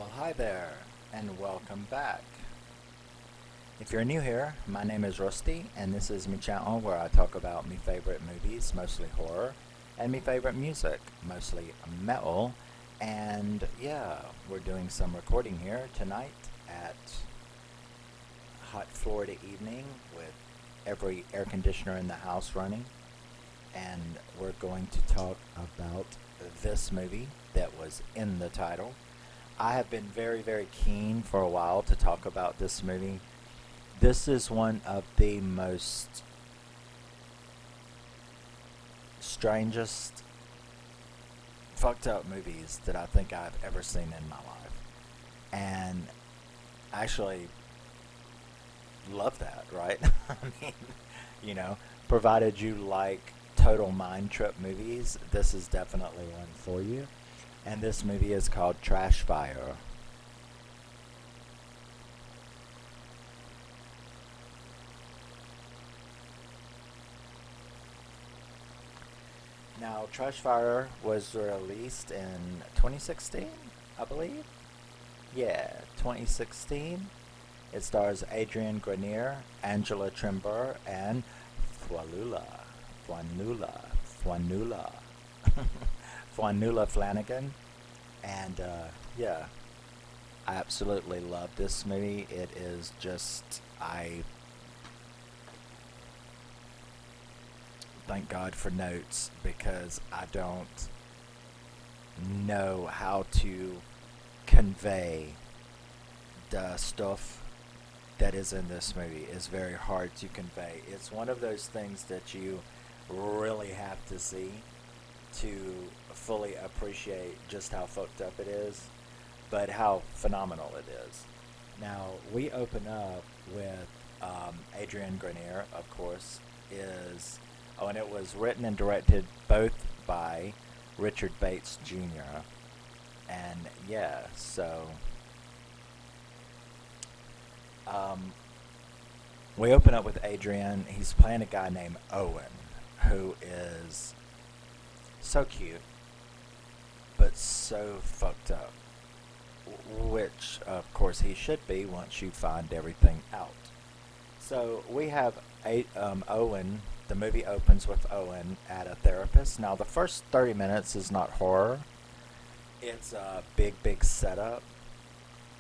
Well, hi there, and welcome back. If you're new here, my name is Rusty, and this is my channel where I talk about my favorite movies, mostly horror, and my favorite music, mostly metal. And yeah, we're doing some recording here tonight at hot Florida evening with every air conditioner in the house running. And we're going to talk about this movie that was in the title. I have been very, very keen for a while to talk about this movie. This is one of the most strangest, fucked up movies that I think I've ever seen in my life. And I actually love that, right? I mean, you know, provided you like total mind trip movies, this is definitely one for you. And this movie is called Trash Fire. Now, Trash Fire was released in 2016, I believe. Yeah, 2016. It stars Adrian Grenier, Angela Trimbur, and Fionnula, Fionnula, Fionnula, Fionnula Flanagan. And yeah, I absolutely love this movie. It is just, I thank God for notes because I don't know how to convey the stuff that is in this movie. It's very hard to convey. It's one of those things that you really have to see to fully appreciate just how fucked up it is, but how phenomenal it is. Now, we open up with Adrian Grenier, of course, is. Oh, and it was written and directed both by Richard Bates Jr. And yeah, so um, we open up with Adrian. He's playing a guy named Owen, who is so cute, but so fucked up. Which, of course, he should be once you find everything out. So we have Owen. The movie opens with Owen at a therapist. Now, the first 30 minutes is not horror. It's a big, big setup.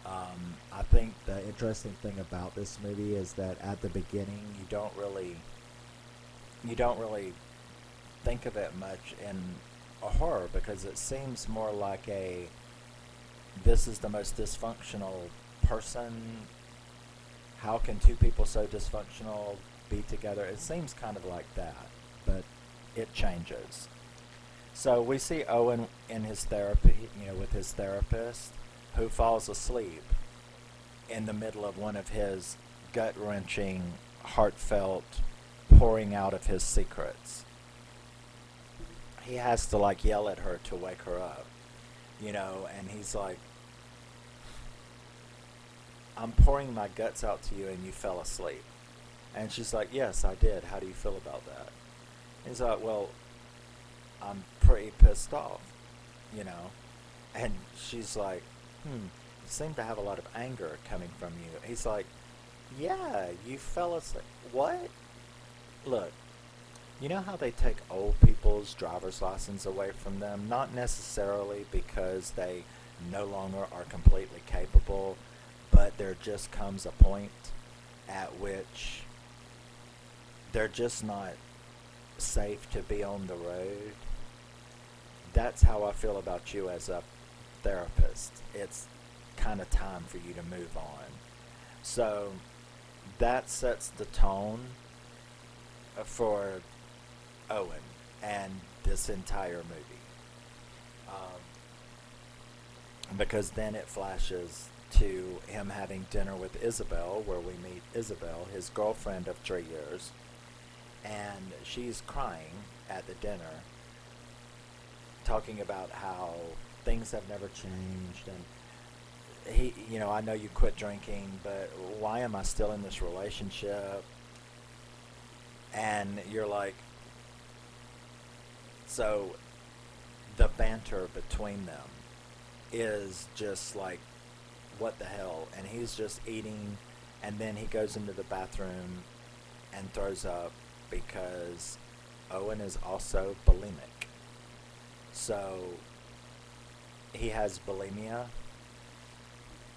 I think the interesting thing about this movie is that at the beginning, you don't really think of it much in a horror because it seems more like this is the most dysfunctional person. How can two people so dysfunctional be together? It seems kind of like that, but it changes. So we see Owen in his therapy, with his therapist, who falls asleep in the middle of one of his gut-wrenching, heartfelt pouring out of his secrets. He has to yell at her to wake her up, and he's like, I'm pouring my guts out to you and you fell asleep. And she's like, yes, I did. How do you feel about that? And he's like, well, I'm pretty pissed off, you know. And she's like, you seem to have a lot of anger coming from you. He's like, yeah, you fell asleep. What? Look, you know how they take old people's driver's license away from them? Not necessarily because they no longer are completely capable, but there just comes a point at which they're just not safe to be on the road. That's how I feel about you as a therapist. It's kind of time for you to move on. So that sets the tone for Owen and this entire movie. Because then it flashes to him having dinner with Isabel, where we meet Isabel, his girlfriend of 3 years, and she's crying at the dinner, talking about how things have never changed, and I know you quit drinking, but why am I still in this relationship? And you're like, so the banter between them is just what the hell, and he's just eating, and then he goes into the bathroom and throws up because Owen is also bulimic. So he has bulimia,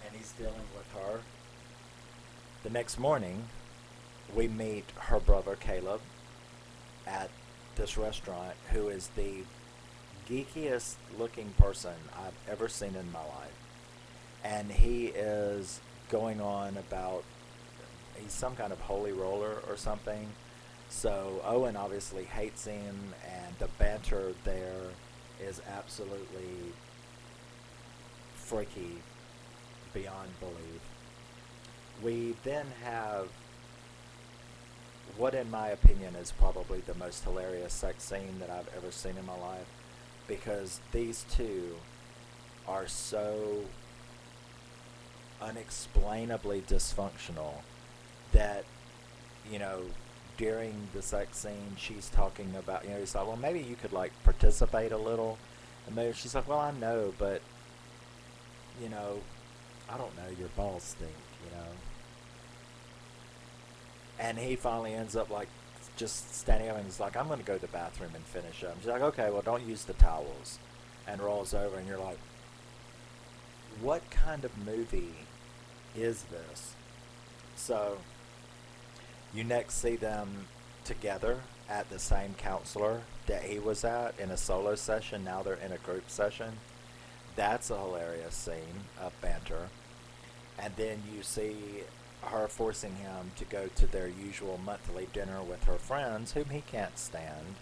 and he's dealing with her. The next morning, we meet her brother Caleb at this restaurant, who is the geekiest looking person I've ever seen in my life. And he is going on about, he's some kind of holy roller or something. So Owen obviously hates him, and the banter there is absolutely freaky beyond belief. We then have what in my opinion is probably the most hilarious sex scene that I've ever seen in my life, because these two are so unexplainably dysfunctional that, you know, during the sex scene she's talking about, you know, he's like, well, maybe you could like participate a little, and maybe she's like, well, I know, but, you know, I don't know, your balls stink, you know. And he finally ends up like just standing up and he's like, I'm going to go to the bathroom and finish up. She's like, okay, well, don't use the towels. And rolls over, and you're like, what kind of movie is this? So you next see them together at the same counselor that he was at in a solo session. Now they're in a group session. That's a hilarious scene of banter. And then you see her forcing him to go to their usual monthly dinner with her friends, whom he can't stand.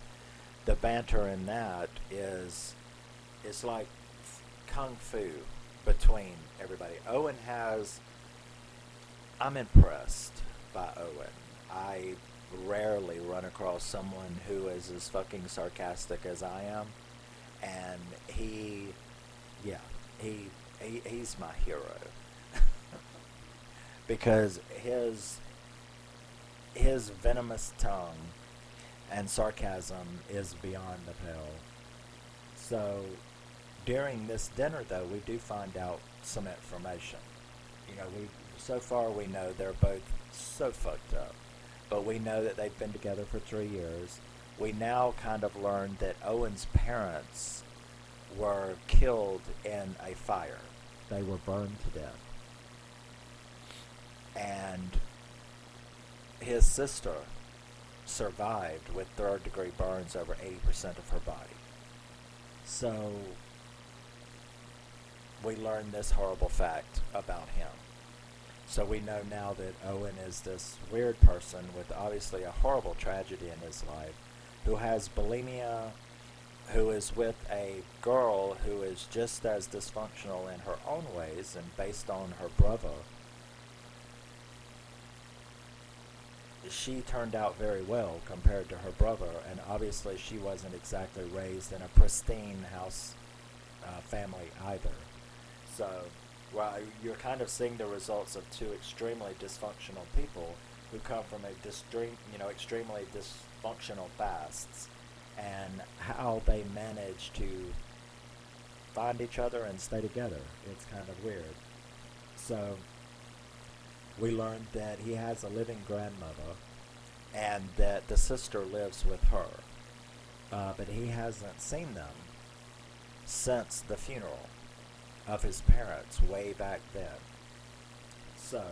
The banter in that is, it's like kung fu between everybody. I'm impressed by Owen. I rarely run across someone who is as fucking sarcastic as I am, and he's my hero. Because his venomous tongue and sarcasm is beyond the pale. So during this dinner, though, we do find out some information. You know, so far we know they're both so fucked up, but we know that they've been together for 3 years. We now kind of learned that Owen's parents were killed in a fire. They were burned to death. And his sister survived with third-degree burns over 80% of her body. So we learned this horrible fact about him. So we know now that Owen is this weird person with obviously a horrible tragedy in his life, who has bulimia, who is with a girl who is just as dysfunctional in her own ways, and based on her brother, she turned out very well compared to her brother, and obviously she wasn't exactly raised in a pristine house family either. So, well, you're kind of seeing the results of two extremely dysfunctional people who come from extremely dysfunctional pasts, and how they manage to find each other and stay together. It's kind of weird. So we learned that he has a living grandmother, and that the sister lives with her. But he hasn't seen them since the funeral of his parents way back then. So,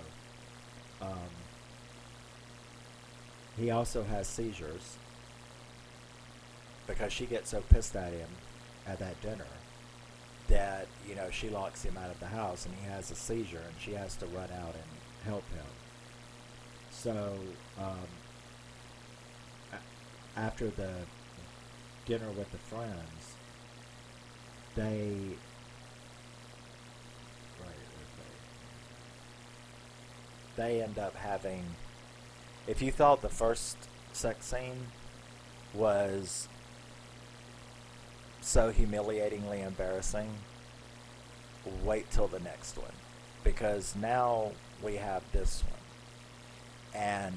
he also has seizures because she gets so pissed at him at that dinner that, you know, she locks him out of the house, and he has a seizure, and she has to run out and help him. So, after the dinner with the friends, they end up having, if you thought the first sex scene was so humiliatingly embarrassing, wait till the next one, because now we have this one. And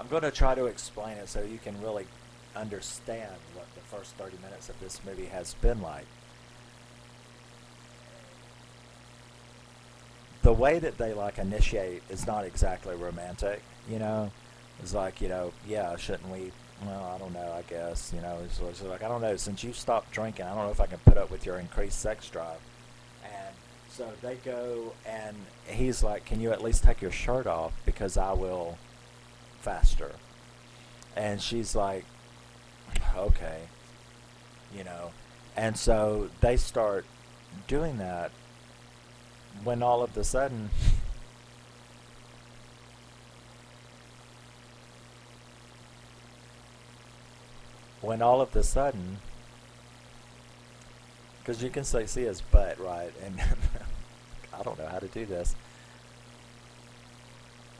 I'm going to try to explain it so you can really understand what the first 30 minutes of this movie has been like. the way that they like initiate is not exactly romantic, you know. It's like, yeah, shouldn't we? Well, I don't know. I guess, it's like, I don't know. Since you stopped drinking, I don't know if I can put up with your increased sex drive. And so they go, and he's like, "Can you at least take your shirt off because I will faster?" And she's like, "Okay, you know." And so they start doing that when all of a sudden when all of a sudden, because you can see his butt, right? And I don't know how to do this.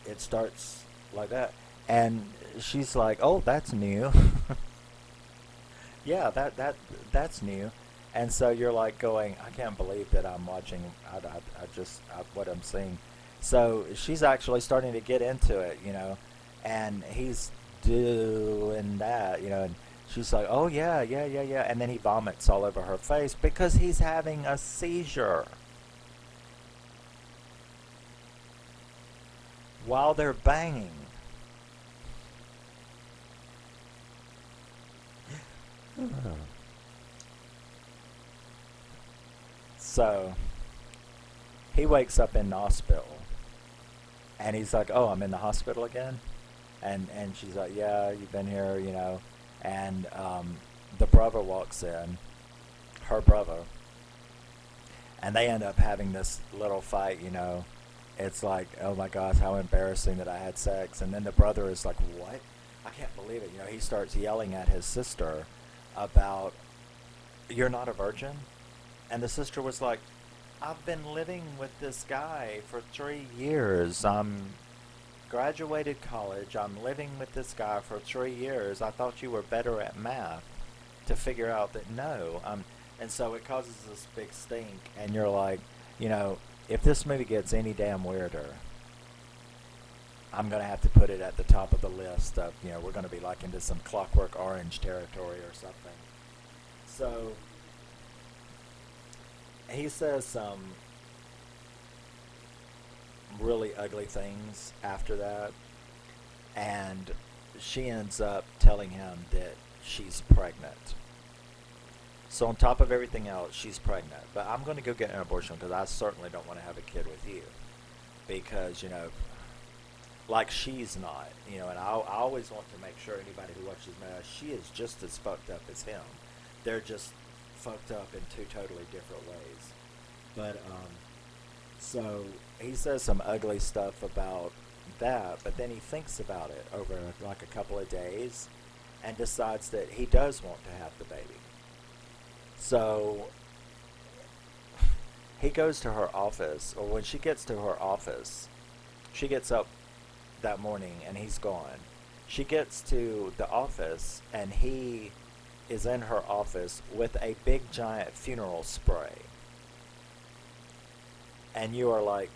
It starts like that, and she's like, "Oh, that's new." Yeah, that's new. And so you're like going, I can't believe that I'm watching. What I'm seeing. So she's actually starting to get into it, and he's doing that, and she's like, oh yeah, yeah, yeah, yeah, and then he vomits all over her face because he's having a seizure while they're banging. So he wakes up in the hospital, and he's like, "Oh, I'm in the hospital again," and she's like, "Yeah, you've been here, And the brother walks in, her brother, and they end up having this little fight. It's like, oh my gosh, how embarrassing that I had sex. And then the brother is like, what? I can't believe it. He starts yelling at his sister about, you're not a virgin? And the sister was like, I've been living with this guy for 3 years. I'm graduated college. I'm living with this guy for 3 years. I thought you were better at math to figure out that no. And so it causes this big stink. And you're like, if this movie gets any damn weirder, I'm going to have to put it at the top of the list of, we're going to be like into some Clockwork Orange territory or something. So he says some really ugly things after that, and she ends up telling him that she's pregnant. So on top of everything else, she's pregnant. But I'm going to go get an abortion because I certainly don't want to have a kid with you. Because, like she's not, and I always want to make sure anybody who watches Marriage, she is just as fucked up as him. They're just fucked up in two totally different ways. But, so he says some ugly stuff about that, but then he thinks about it over like a couple of days and decides that he does want to have the baby. So he goes to her office, or when she gets to her office, she gets up that morning and he's gone. She gets to the office and he is in her office with a big giant funeral spray. And you are like,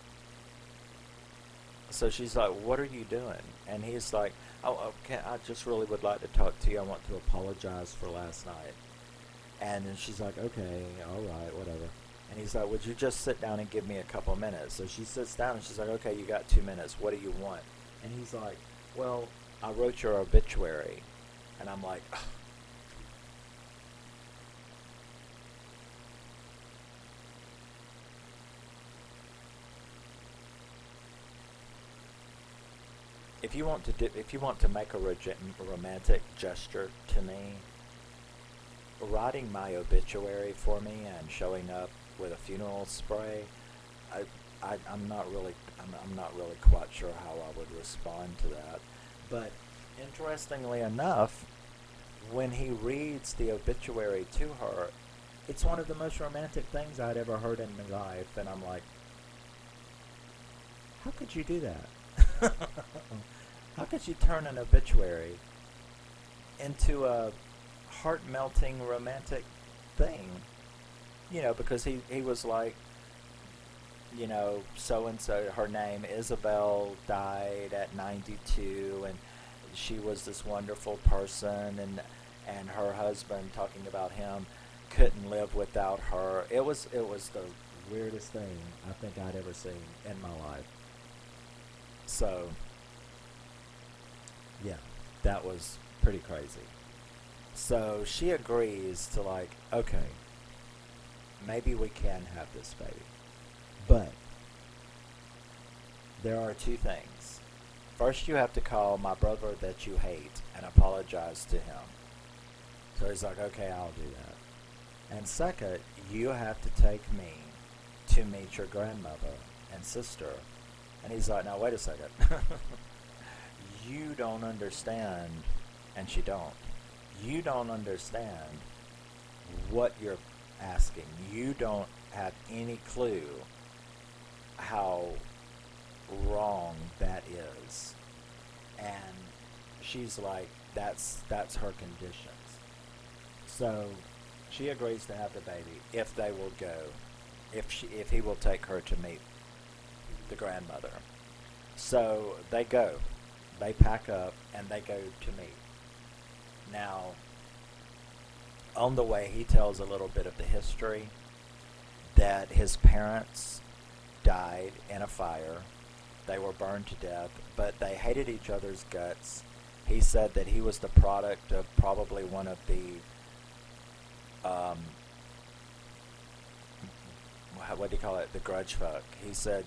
so she's like, what are you doing? And he's like, oh, okay, I just really would like to talk to you. I want to apologize for last night. And then she's like, okay, all right, whatever. And he's like, would you just sit down and give me a couple minutes? So she sits down and she's like, okay, you got 2 minutes. What do you want? And he's like, well, I wrote your obituary. And I'm like, ugh. If you want to make a romantic gesture to me, writing my obituary for me and showing up with a funeral spray, I'm not really quite sure how I would respond to that. But interestingly enough, when he reads the obituary to her, it's one of the most romantic things I'd ever heard in my life, and I'm like, how could you do that? How could you turn an obituary into a heart-melting romantic thing? Because he was like, so-and-so, her name, Isabel, died at 92, and she was this wonderful person, and her husband, talking about him, couldn't live without her. It was the weirdest thing I think I'd ever seen in my life. So, yeah, that was pretty crazy. So she agrees to, like, okay, maybe we can have this baby. But there are two things. First, you have to call my brother that you hate and apologize to him. So he's like, okay, I'll do that. And second, you have to take me to meet your grandmother and sister. And he's like, now wait a second. You don't understand, and she don't. You don't understand what you're asking. You don't have any clue how wrong that is. And she's like, that's her conditions. So she agrees to have the baby if they will go, if he will take her to meet the grandmother. So they go. They pack up and they go to meet. Now, on the way, he tells a little bit of the history that his parents died in a fire. They were burned to death, but they hated each other's guts. He said that he was the product of probably one of the, what do you call it, the grudge fuck. He said,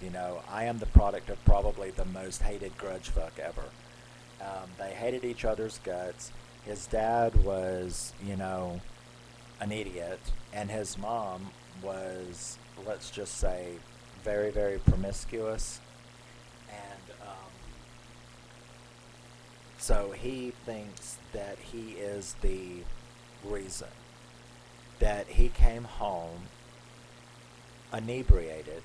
I am the product of probably the most hated grudge fuck ever. They hated each other's guts. His dad was, an idiot, and his mom was, let's just say, very, very promiscuous. And so he thinks that he is the reason that he came home inebriated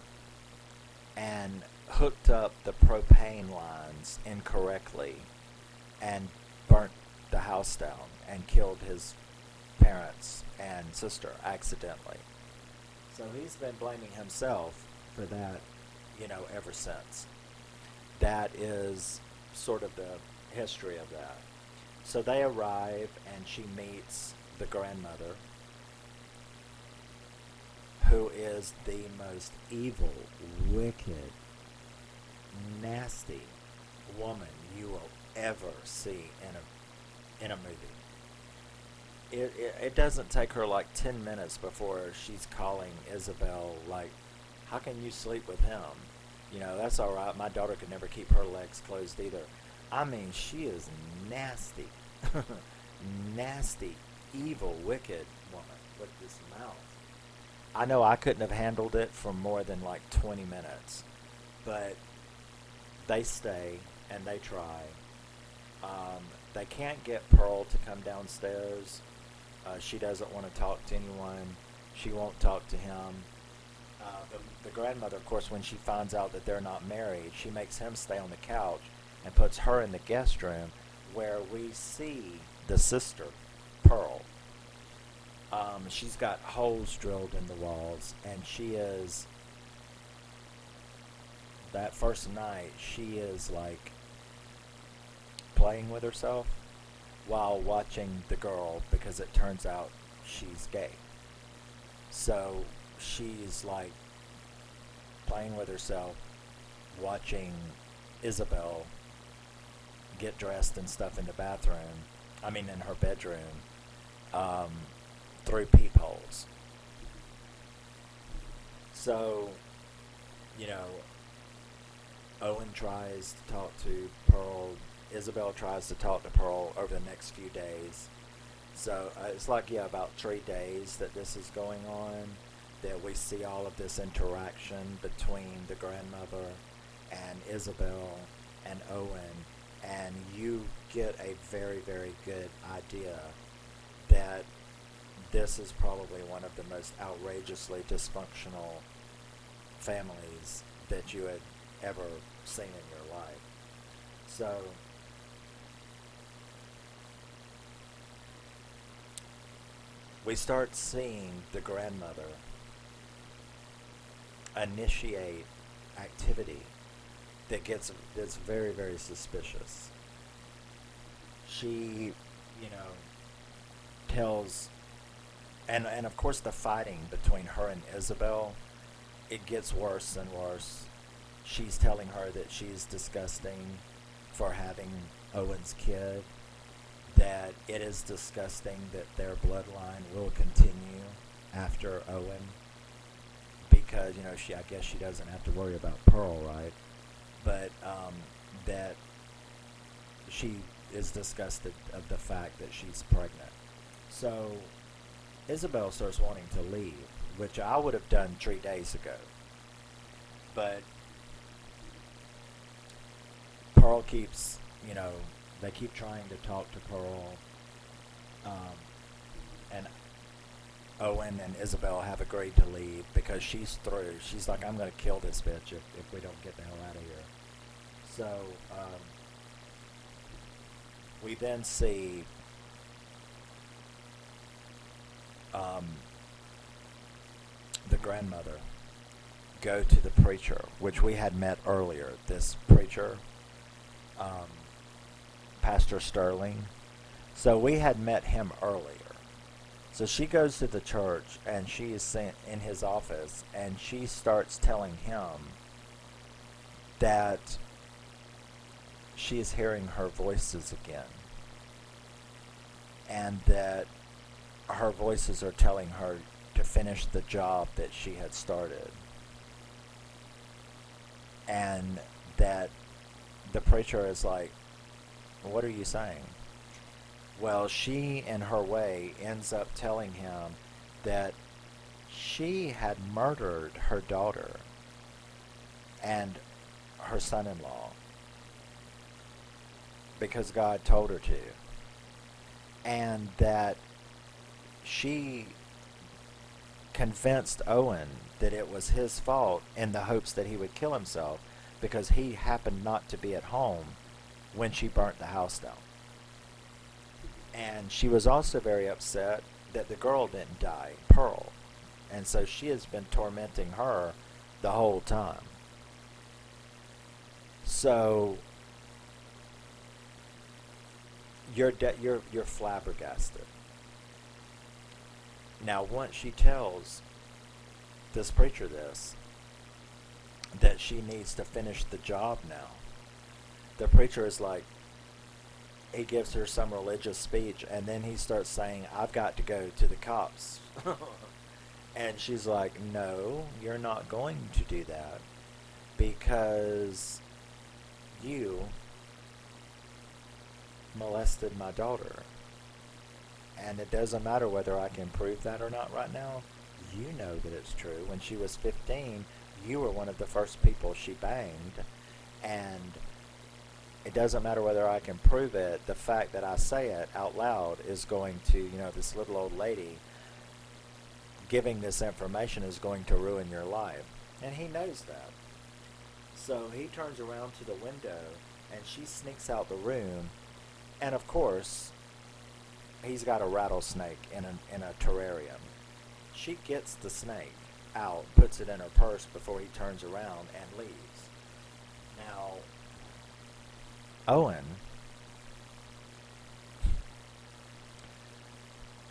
and hooked up the propane lines incorrectly and burnt the house down and killed his parents and sister accidentally. So he's been blaming himself for that, ever since. That is sort of the history of that. So they arrive and she meets the grandmother, who is the most evil, wicked, nasty woman you will ever see in a movie. It doesn't take her like 10 minutes before she's calling Isabel like, how can you sleep with him? That's all right. My daughter could never keep her legs closed either. I mean, she is nasty. Nasty, evil, wicked woman with this mouth. I know I couldn't have handled it for more than like 20 minutes. But they stay and they try. They can't get Pearl to come downstairs. She doesn't want to talk to anyone. She won't talk to him. The grandmother, of course, when she finds out that they're not married, she makes him stay on the couch and puts her in the guest room where we see the sister, Pearl. She's got holes drilled in the walls, and she is, that first night, she is like playing with herself while watching the girl, because it turns out she's gay. So she's like playing with herself, watching Isabel get dressed and stuff in the in her bedroom, through peepholes. So, Owen tries to talk to Pearl. Isabel tries to talk to Pearl over the next few days. So it's like, about 3 days that this is going on, that we see all of this interaction between the grandmother and Isabel and Owen, and you get a very, very good idea that this is probably one of the most outrageously dysfunctional families that you had ever seen in your life. So we start seeing the grandmother initiate activity that's very, very suspicious. She, tells, and of course the fighting between her and Isabel it gets worse and worse. She's telling her that she's disgusting for having Owen's kid, that it is disgusting that their bloodline will continue after Owen because, I guess she doesn't have to worry about Pearl, right? But that she is disgusted of the fact that she's pregnant. So Isabel starts wanting to leave, which I would have done 3 days ago. But Pearl keeps, they keep trying to talk to Pearl. And Owen and Isabel have agreed to leave because she's through. She's like, I'm going to kill this bitch if we don't get the hell out of here. So we then see the grandmother go to the preacher, which we had met earlier. This preacher, Pastor Sterling. So we had met him earlier. So she goes to the church and she is sent in his office and she starts telling him that she is hearing her voices again. And that her voices are telling her to finish the job that she had started. And that the preacher is like, what are you saying? Well, she, in her way, ends up telling him that she had murdered her daughter and her son-in-law because God told her to. And that she convinced Owen that it was his fault in the hopes that he would kill himself because he happened not to be at home when she burnt the house down. And she was also very upset that the girl didn't die, Pearl. And so she has been tormenting her the whole time. So you're flabbergasted. Now, once she tells this preacher this, that she needs to finish the job now, the preacher is like, he gives her some religious speech, and then he starts saying, I've got to go to the cops. And she's like, no, you're not going to do that because you molested my daughter. And it doesn't matter whether I can prove that or not right now. You know that it's true. When she was 15, you were one of the first people she banged. And it doesn't matter whether I can prove it. The fact that I say it out loud is going to, this little old lady giving this information is going to ruin your life. And he knows that. So he turns around to the window and she sneaks out the room. And of course, he's got a rattlesnake in a terrarium. She gets the snake out, puts it in her purse before he turns around and leaves. Now, Owen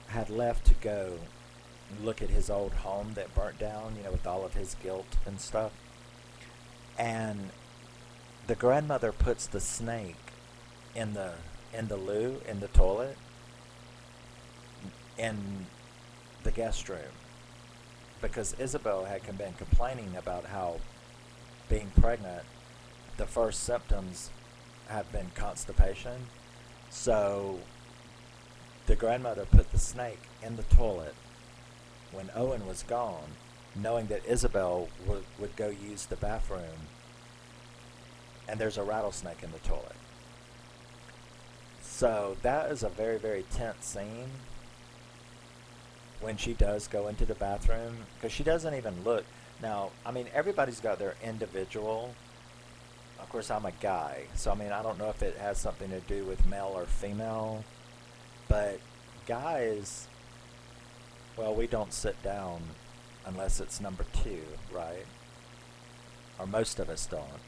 had left to go look at his old home that burnt down, with all of his guilt and stuff. And the grandmother puts the snake in the loo, in the toilet, in the guest room, because Isabel had been complaining about how being pregnant, the first symptoms have been constipation. So the grandmother put the snake in the toilet when Owen was gone, knowing that Isabel would go use the bathroom, and there's a rattlesnake in the toilet. So that is a very, very tense scene when she does go into the bathroom, because she doesn't even look. Now, everybody's got their individual. Of course, I'm a guy, so I don't know if it has something to do with male or female, but guys, well, we don't sit down unless it's number 2, right? Or most of us don't.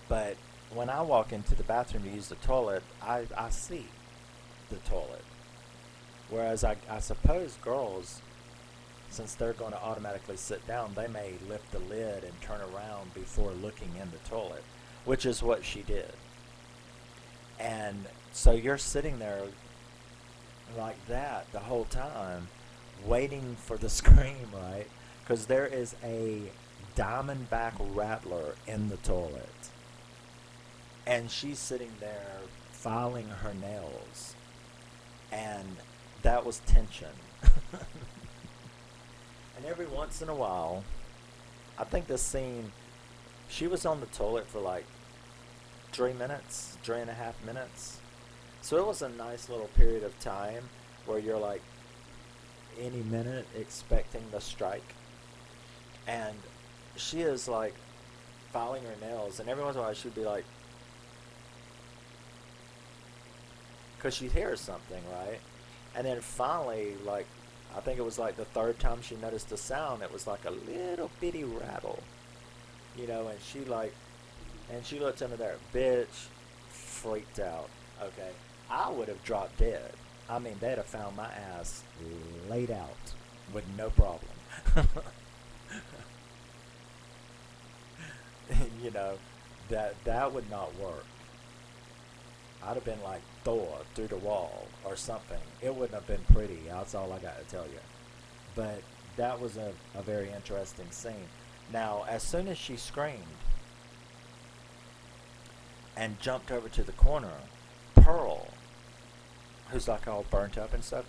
But when I walk into the bathroom to use the toilet, I see the toilet. Whereas I suppose girls since they're going to automatically sit down, they may lift the lid and turn around before looking in the toilet, which is what she did. And so you're sitting there like that the whole time, waiting for the scream, right? Because there is a diamondback rattler in the toilet. And she's sitting there filing her nails. And that was tension. And every once in a while, I think this scene, she was on the toilet for like 3 minutes, 3.5 minutes. So it was a nice little period of time where you're like any minute expecting the strike. And she is like filing her nails, and every once in a while she'd be like, because she'd hear something, right? And then finally, like, I think it was like the third time she noticed the sound, it was like a little bitty rattle, and she looked under there, bitch, freaked out, okay? I would have dropped dead. I mean, they'd have found my ass laid out with no problem. That would not work. I'd have been like Thor through the wall or something. It wouldn't have been pretty. That's all I got to tell you. But that was a very interesting scene. Now, as soon as she screamed and jumped over to the corner, Pearl, who's like all burnt up and stuff,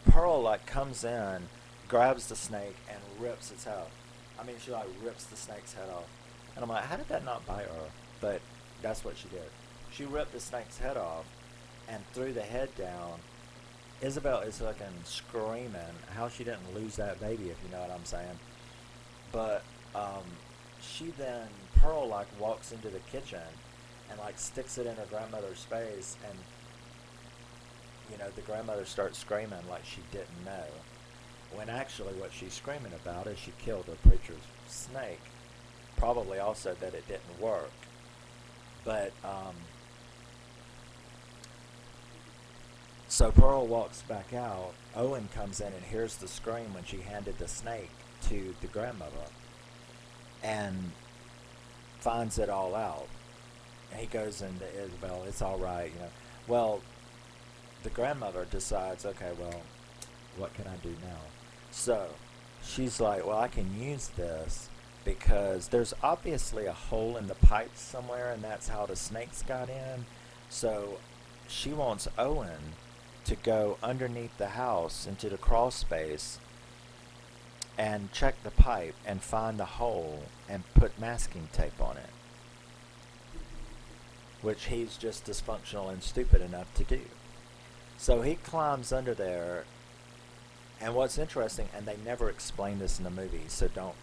Pearl like comes in, grabs the snake, and rips its head off. I mean, she like rips the snake's head off. And I'm like, how did that not bite her? But that's what she did. She ripped the snake's head off and threw the head down. Isabel is fucking screaming how she didn't lose that baby, if you know what I'm saying. But Pearl like walks into the kitchen and like sticks it in her grandmother's face, and the grandmother starts screaming like she didn't know, when actually what she's screaming about is she killed her preacher's snake. Probably also that it didn't work. But so Pearl walks back out. Owen comes in and hears the scream when she handed the snake to the grandmother, and finds it all out. And he goes into Isabel, it's all right, Well, the grandmother decides, okay, well, what can I do now? So she's like, well, I can use this because there's obviously a hole in the pipe somewhere, and that's how the snakes got in. So she wants Owen to go underneath the house into the crawl space and check the pipe and find the hole and put masking tape on it, which he's just dysfunctional and stupid enough to do. So he climbs under there, and what's interesting, and they never explain this in the movie, so don't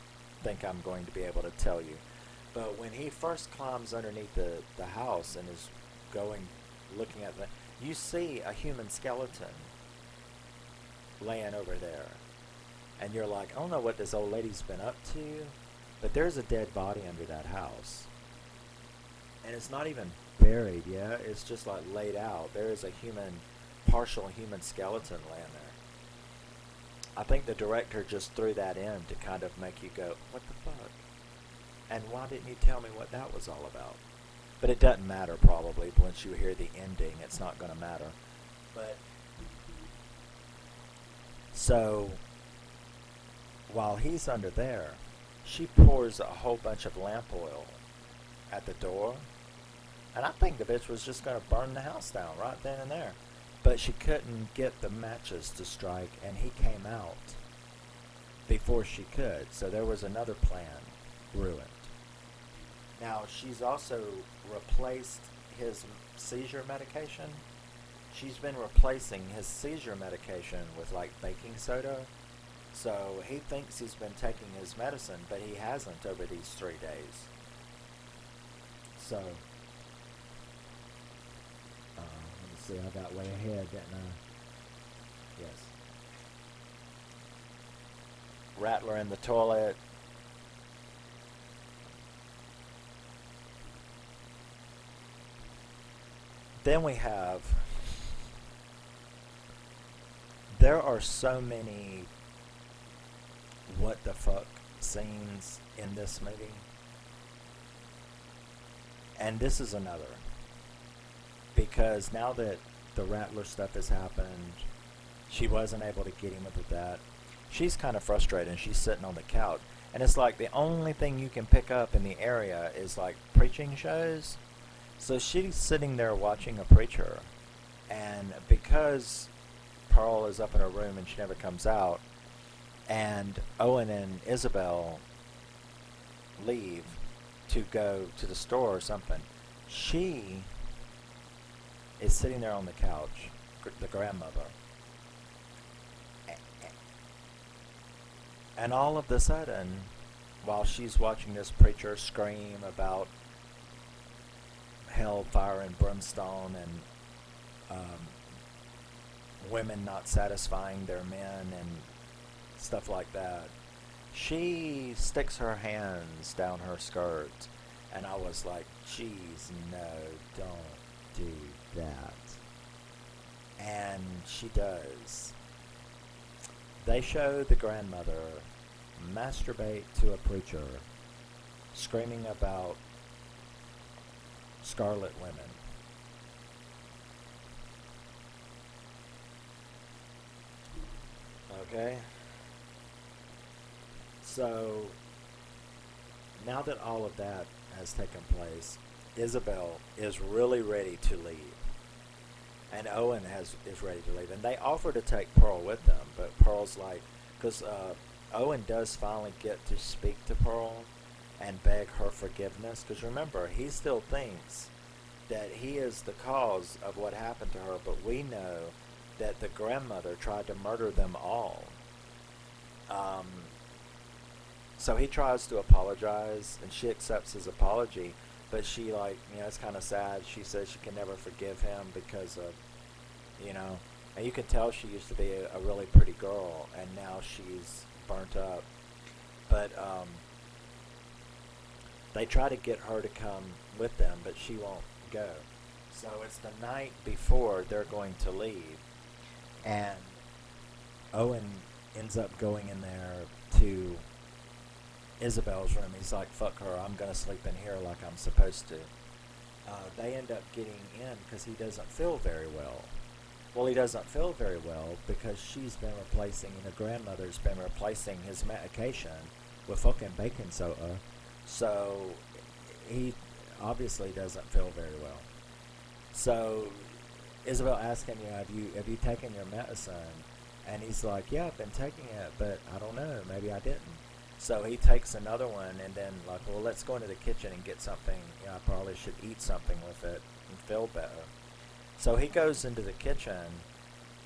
think I'm going to be able to tell you, but when he first climbs underneath the house and is looking at you see a human skeleton laying over there, and you're like, I don't know what this old lady's been up to, but there's a dead body under that house, and it's not even buried yet, it's just like laid out. There is a partial human skeleton laying there. I think the director just threw that in to kind of make you go, what the fuck? And why didn't you tell me what that was all about? But it doesn't matter, probably. Once you hear the ending, it's not going to matter. But so while he's under there, she pours a whole bunch of lamp oil at the door. And I think the bitch was just going to burn the house down right then and there. But she couldn't get the matches to strike, and he came out before she could. So there was another plan ruined. Now, she's also replaced his seizure medication. She's been replacing his seizure medication with, like, baking soda. So he thinks he's been taking his medicine, but he hasn't over these 3 days. So see, I got way ahead, didn't I? Yes. Rattler in the toilet. Then there are so many what the fuck scenes in this movie. And this is another. Because now that the Rattler stuff has happened, she wasn't able to get him with that. She's kind of frustrated and she's sitting on the couch. And it's like the only thing you can pick up in the area is like preaching shows. So she's sitting there watching a preacher. And because Pearl is up in her room and she never comes out, and Owen and Isabel leave to go to the store or something, she is sitting there on the couch, the grandmother. And all of a sudden, while she's watching this preacher scream about hell, fire, and brimstone, and women not satisfying their men and stuff like that, she sticks her hands down her skirt, and I was like, "Geez, no, don't do that." And she does. They show the grandmother masturbate to a preacher screaming about scarlet women. Okay? So, now that all of that has taken place, Isabel is really ready to leave. And Owen is ready to leave. And they offer to take Pearl with them, but Pearl's like, because Owen does finally get to speak to Pearl and beg her forgiveness. Because remember, he still thinks that he is the cause of what happened to her, but we know that the grandmother tried to murder them all. So he tries to apologize, and she accepts his apology. But she, like, it's kind of sad. She says she can never forgive him because of, and you can tell she used to be a really pretty girl, and now she's burnt up. But they try to get her to come with them, but she won't go. So it's the night before they're going to leave, and Owen ends up going in there to Isabel's room. He's like, "Fuck her, I'm going to sleep in here like I'm supposed to." They end up getting in because he doesn't feel very well. Well, he doesn't feel very well because she's been replacing, the grandmother's been replacing his medication with fucking baking soda. So he obviously doesn't feel very well. So Isabel asks him, have you taken your medicine? And he's like, "Yeah, I've been taking it, but I don't know, maybe I didn't." So he takes another one and then like, "Well, let's go into the kitchen and get something. I probably should eat something with it and feel better." So he goes into the kitchen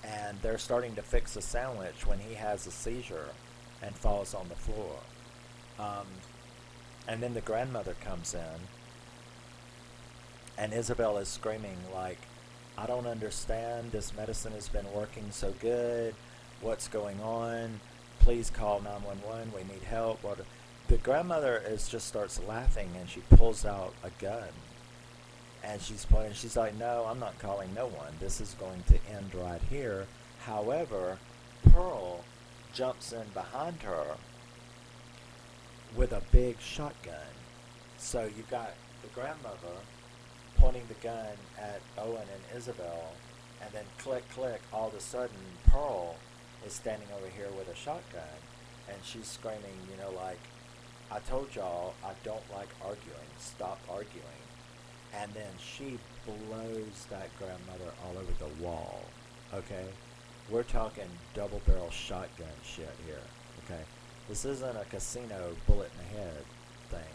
and they're starting to fix a sandwich when he has a seizure and falls on the floor. And then the grandmother comes in and Isabel is screaming like, "I don't understand. This medicine has been working so good. What's going on? Please call 911. We need help." The grandmother just starts laughing and she pulls out a gun. And she's like, "No, I'm not calling no one. This is going to end right here." However, Pearl jumps in behind her with a big shotgun. So you got the grandmother pointing the gun at Owen and Isabel, and then click, click, all of a sudden Pearl is standing over here with a shotgun, and she's screaming, like, "I told y'all I don't like arguing. Stop arguing." And then she blows that grandmother all over the wall, okay? We're talking double-barrel shotgun shit here, okay? This isn't a casino bullet in the head thing.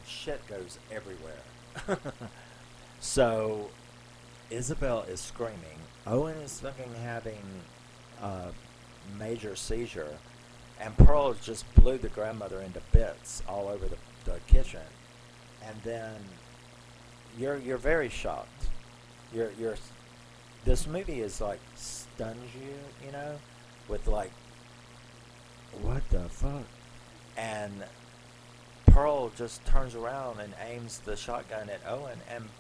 Shit goes everywhere. So Isabel is screaming. Owen is fucking having a major seizure. And Pearl just blew the grandmother into bits all over the kitchen. And then you're very shocked. This movie is like stuns you, with like, what the fuck? And Pearl just turns around and aims the shotgun at Owen and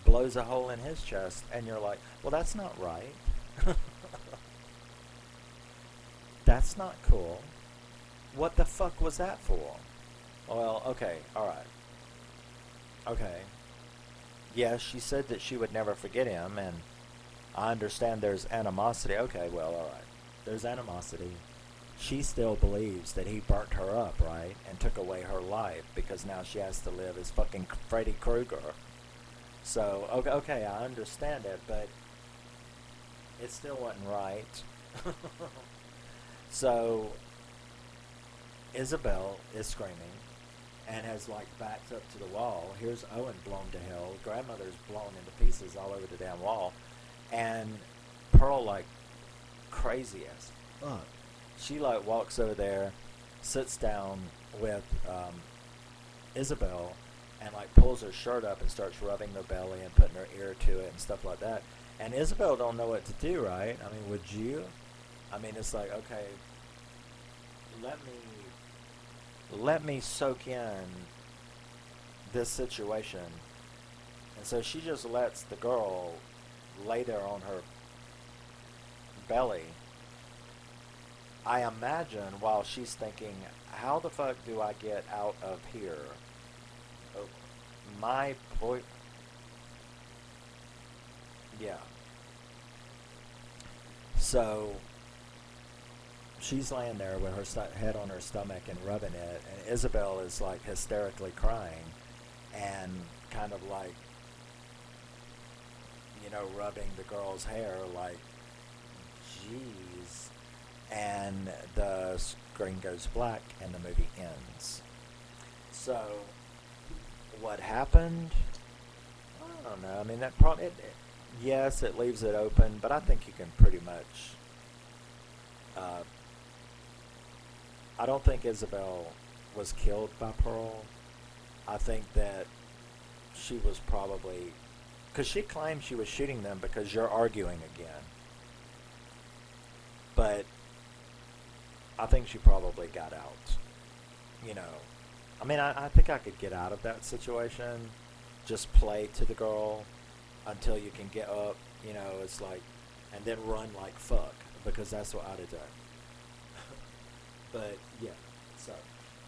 blows a hole in his chest, and you're like, well, that's not right. that's not cool. What the fuck was that for? Well, okay, alright. Okay. Yeah, she said that she would never forget him, and I understand there's animosity. Okay, well, alright. There's animosity. She still believes that he burnt her up, right? And took away her life because now she has to live as fucking Freddy Krueger. So, okay, I understand it, but it still wasn't right. So, Isabel is screaming and has like backed up to the wall. Here's Owen blown to hell. Grandmother's blown into pieces all over the damn wall. And Pearl, like, crazy as fuck. She like walks over there, sits down with Isabel, and like pulls her shirt up and starts rubbing her belly and putting her ear to it and stuff like that. And Isabel don't know what to do, right? I mean, would you? I mean, it's like, okay, let me soak in this situation. And so she just lets the girl lay there on her belly. I imagine while she's thinking, how the fuck do I get out of here? Oh, my boy. Yeah. So she's laying there with her head on her stomach and rubbing it, and Isabel is like hysterically crying and kind of like, you know, rubbing the girl's hair like, jeez. And the screen goes black and the movie ends. So what happened? I don't know. I mean, that probably, yes, it leaves it open, but I think you can pretty much, I don't think Isabel was killed by Pearl. I think that she was probably, because she claimed she was shooting them because you're arguing again. But I think she probably got out. You know, I mean, I think I could get out of that situation. Just play to the girl until you can get up. You know, it's like, and then run like fuck, because that's what I'd have done. But yeah, so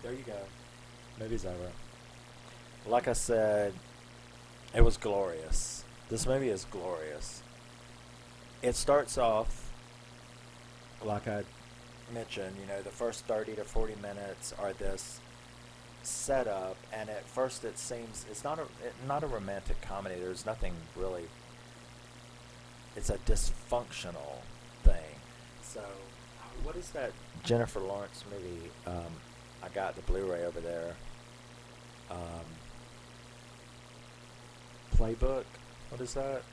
there you go. Movie's over. Like I said, it was glorious. This movie is glorious. It starts off, like I mentioned, you know, the first 30 to 40 minutes are this setup, and at first it seems it's not a romantic comedy. There's nothing really. It's a dysfunctional thing. So, what is that Jennifer Lawrence movie? I got the Blu-ray over there. Playbook. What is that?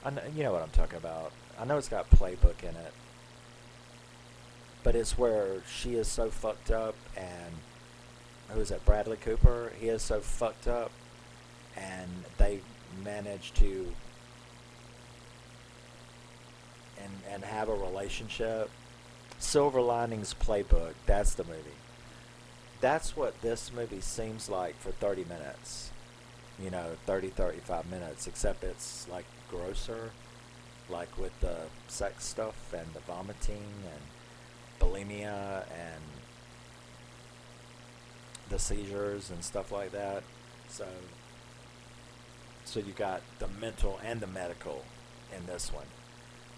I know, you know what I'm talking about. I know it's got Playbook in it. But it's where she is so fucked up, and who is that? Bradley Cooper. He is so fucked up, and they manage to and have a relationship. Silver Linings Playbook. That's the movie. That's what this movie seems like for 30 minutes. You know, 35 minutes, except it's like grosser, like with the sex stuff and the vomiting and bulimia and the seizures and stuff like that. So you got the mental and the medical in this one.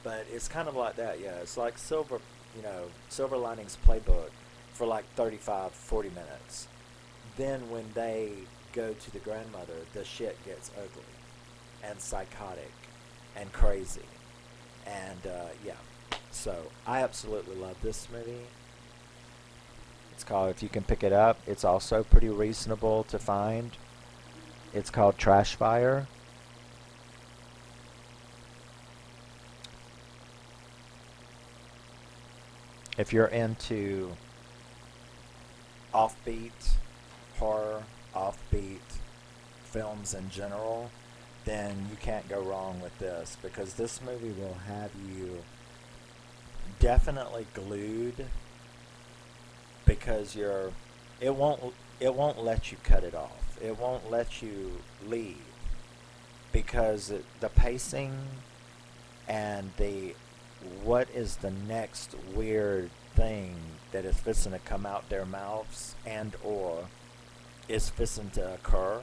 But it's kind of like that, yeah. It's like Silver Linings Playbook for like 35, 40 minutes. Then when they go to the grandmother, the shit gets ugly and psychotic and crazy. And yeah. So I absolutely love this movie. It's called, if you can pick it up, it's also pretty reasonable to find. It's called Trash Fire. If you're into offbeat horror, offbeat films in general, then you can't go wrong with this, because this movie will have you definitely glued, because it won't let you cut it off. It won't let you leave, because the pacing and the what is the next weird thing that is fixing to come out their mouths and or is fixing to occur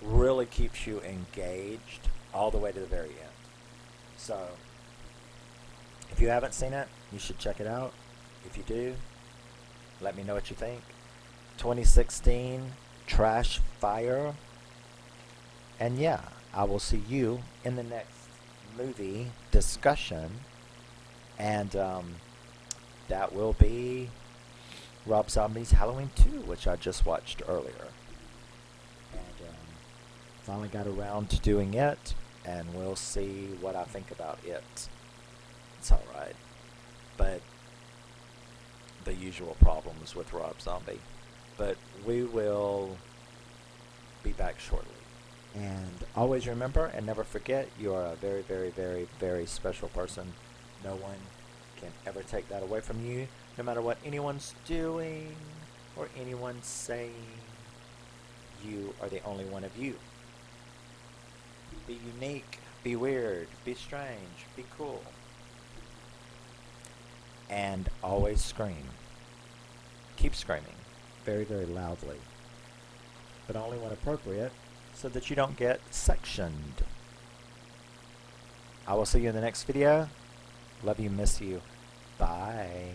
really keeps you engaged all the way to the very end. So, if you haven't seen it, you should check it out. If you do, let me know what you think. 2016 Trash Fire. And yeah, I will see you in the next movie discussion. And that will be Rob Zombie's Halloween 2, which I just watched earlier. And finally got around to doing it, and we'll see what I think about it. It's alright. But the usual problems with Rob Zombie. But we will be back shortly. And always remember and never forget, you are a very, very, very, very special person. No one can ever take that away from you, no matter what anyone's doing or anyone's saying. You are the only one of you. Be unique, be weird, be strange, be cool. And always scream. Keep screaming very, very loudly, but only when appropriate, so that you don't get sectioned. I will see you in the next video. Love you, miss you. Bye.